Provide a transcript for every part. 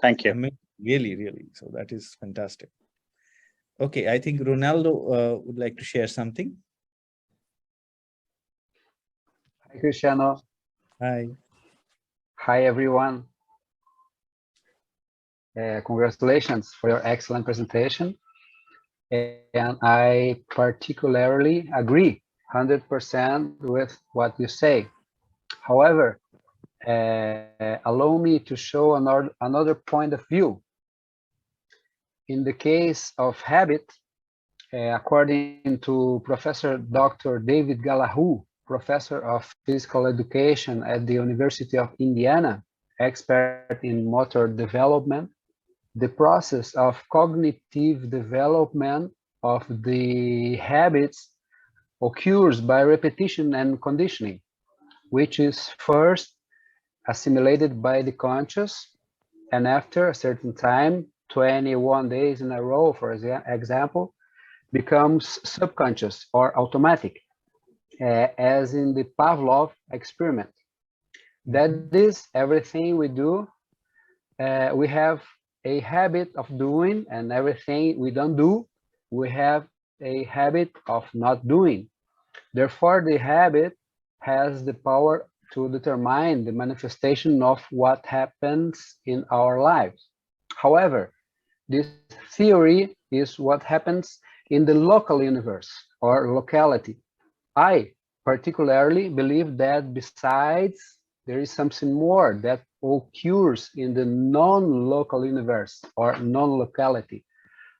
Thank you. I mean, really, really. So that is fantastic. Okay, I think Ronaldo would like to share something. Hi, Krishanu. Hi. Hi, everyone. Congratulations for your excellent presentation. And I particularly agree 100% with what you say. However, allow me to show another point of view. In the case of habit, according to Professor Dr. David Gallahue, Professor of Physical Education at the University of Indiana, expert in motor development, the process of cognitive development of the habits occurs by repetition and conditioning, which is first assimilated by the conscious, and after a certain time, 21 days in a row, for example, becomes subconscious or automatic, as in the Pavlov experiment. That is, everything we do, we have a habit of doing, and everything we don't do, we have a habit of not doing. Therefore, the habit has the power to determine the manifestation of what happens in our lives. However, this theory is what happens in the local universe or locality. I particularly believe that besides, there is something more that occurs in the non-local universe or non-locality.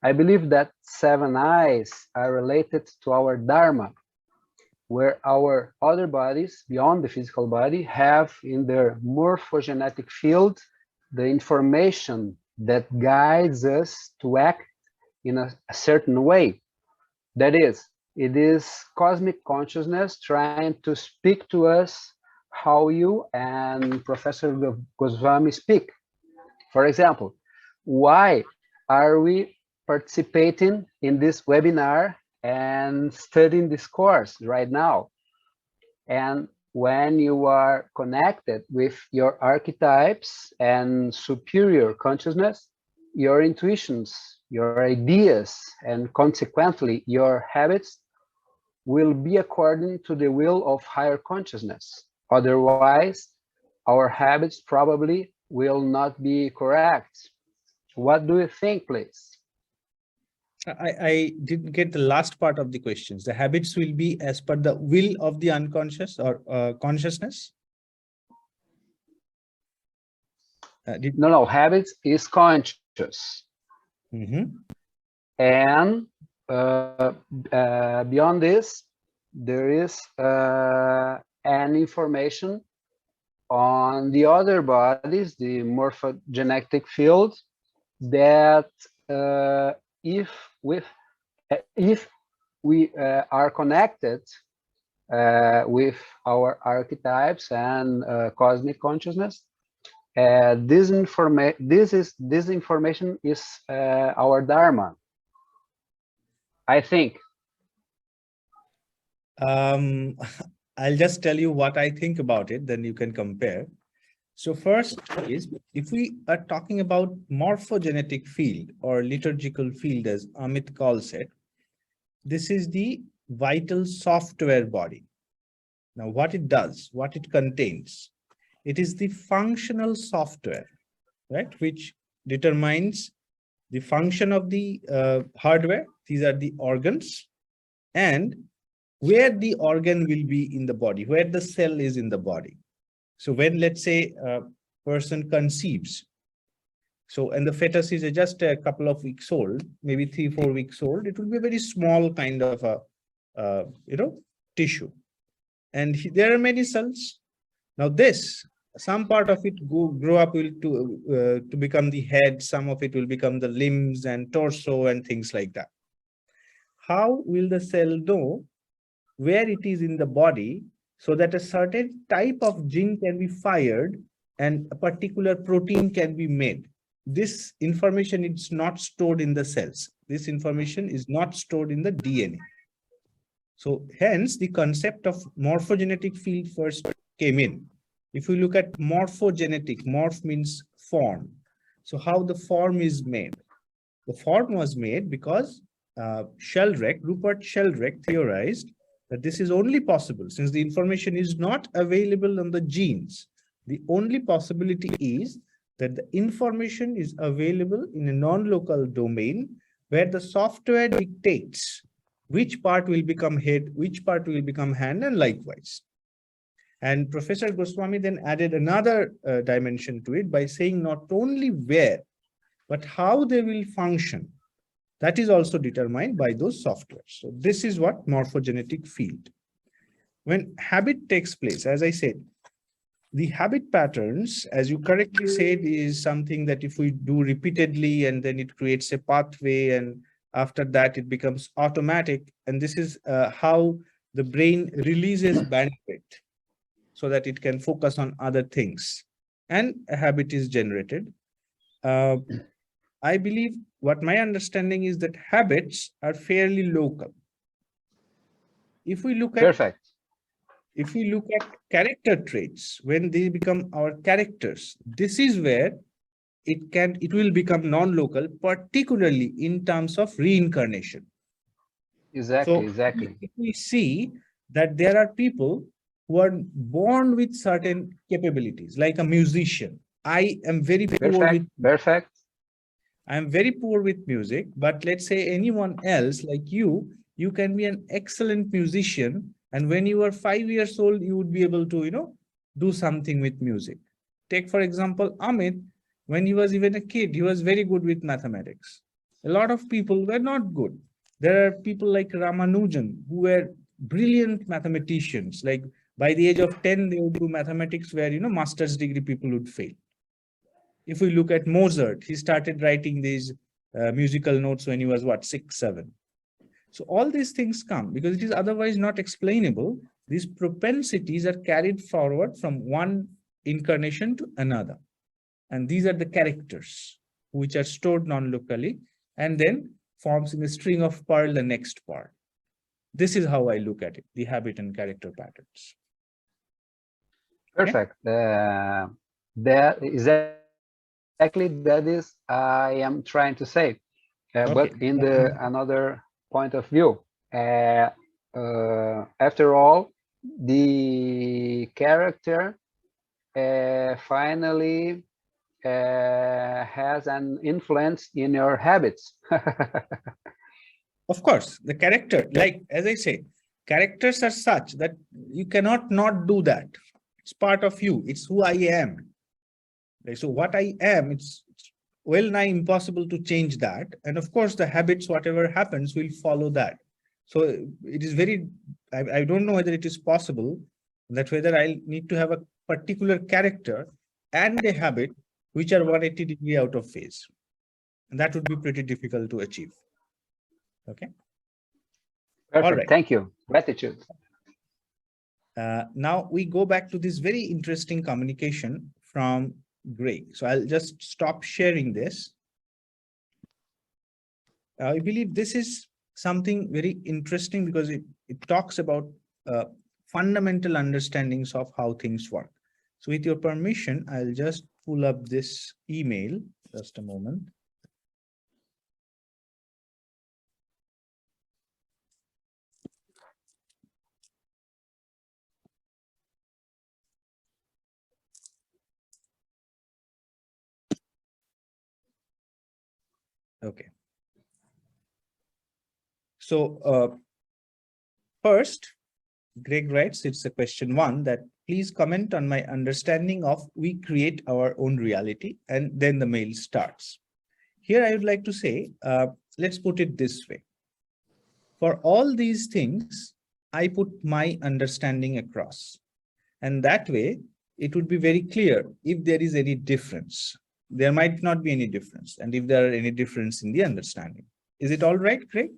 I believe that 7 eyes are related to our Dharma, where our other bodies beyond the physical body have in their morphogenetic field the information that guides us to act in a certain way. That is, it is cosmic consciousness trying to speak to us how you and Professor Goswami speak. For example, why are we participating in this webinar and studying this course right now? And when you are connected with your archetypes and superior consciousness, your intuitions, your ideas, and consequently your habits will be according to the will of higher consciousness. Otherwise, our habits probably will not be correct. What do you think, please? I didn't get the last part of the questions. The habits will be as per the will of the unconscious or consciousness? No, habits is conscious. And beyond this, there is an information on the other bodies, the morphogenetic field, that if we are connected with our archetypes and cosmic consciousness, this information is our Dharma, I think. I'll just tell you what I think about it, then you can compare. So first is, if we are talking about morphogenetic field or liturgical field, as Amit calls it, this is the vital software body. Now, what it does, what it contains, it is the functional software, right, which determines the function of the hardware. These are the organs, and where the organ will be in the body, where the cell is in the body. So when, let's say, a person conceives, so, and the fetus is just a couple of weeks old, maybe 3-4 weeks old, it will be a very small kind of a, tissue. And there are many cells. Now this, some part of it grow up to become the head, some of it will become the limbs and torso and things like that. How will the cell know where it is in the body, so that a certain type of gene can be fired and a particular protein can be made? This information is not stored in the cells. This information is not stored in the DNA. So hence the concept of morphogenetic field first came in. If we look at morphogenetic, morph means form. So how the form is made? The form was made because Rupert Sheldrake theorized that this is only possible since the information is not available on the genes. The only possibility is that the information is available in a non-local domain where the software dictates which part will become head, which part will become hand, and likewise. And Professor Goswami then added another dimension to it by saying not only where, but how they will function. That is also determined by those softwares. So this is what morphogenetic field. When habit takes place, as I said, the habit patterns, as you correctly said, is something that if we do repeatedly and then it creates a pathway, and after that it becomes automatic. And this is how the brain releases bandwidth so that it can focus on other things. And a habit is generated. I believe what my understanding is that habits are fairly local. If we look at Perfect. If we look at character traits, when they become our characters, this is where it will become non-local, particularly in terms of reincarnation. Exactly, So exactly. if we see that there are people who are born with certain capabilities, like a musician. I am very poor with Perfect. I am very poor with music, but let's say anyone else like you can be an excellent musician. And when you are 5 years old, you would be able to, do something with music. Take, for example, Amit, when he was even a kid, he was very good with mathematics. A lot of people were not good. There are people like Ramanujan who were brilliant mathematicians. Like by the age of 10, they would do mathematics where, master's degree people would fail. If we look at Mozart, he started writing these musical notes when he was, 6, 7. So all these things come because it is otherwise not explainable. These propensities are carried forward from one incarnation to another. And these are the characters which are stored non-locally and then forms in the string of pearl the next part. This is how I look at it, the habit and character patterns. Perfect. Okay? That is exactly that is I am trying to say. Okay. But in the another point of view, after all, the character finally has an influence in your habits. Of course, the character, like as I say, characters are such that you cannot not do that. It's part of you. It's who I am. So what I am, it's well nigh impossible to change that. And of course, the habits, whatever happens, will follow that. So it is I don't know whether it is possible that whether I need to have a particular character and a habit which are 180 degree out of phase. And that would be pretty difficult to achieve. Okay. Perfect. All right. Thank you. Gratitude. Now we go back to this very interesting communication from Greg. So I'll just stop sharing this. I believe this is something very interesting because it talks about fundamental understandings of how things work. So with your permission, I'll just pull up this email. Just a moment. Okay. So first, Greg writes, it's a question 1 that please comment on my understanding of we create our own reality, and then the mail starts. Here I would like to say, let's put it this way. For all these things, I put my understanding across. And that way, it would be very clear if there is any difference. There might not be any difference. And if there are any difference in the understanding. Is it all right, Craig?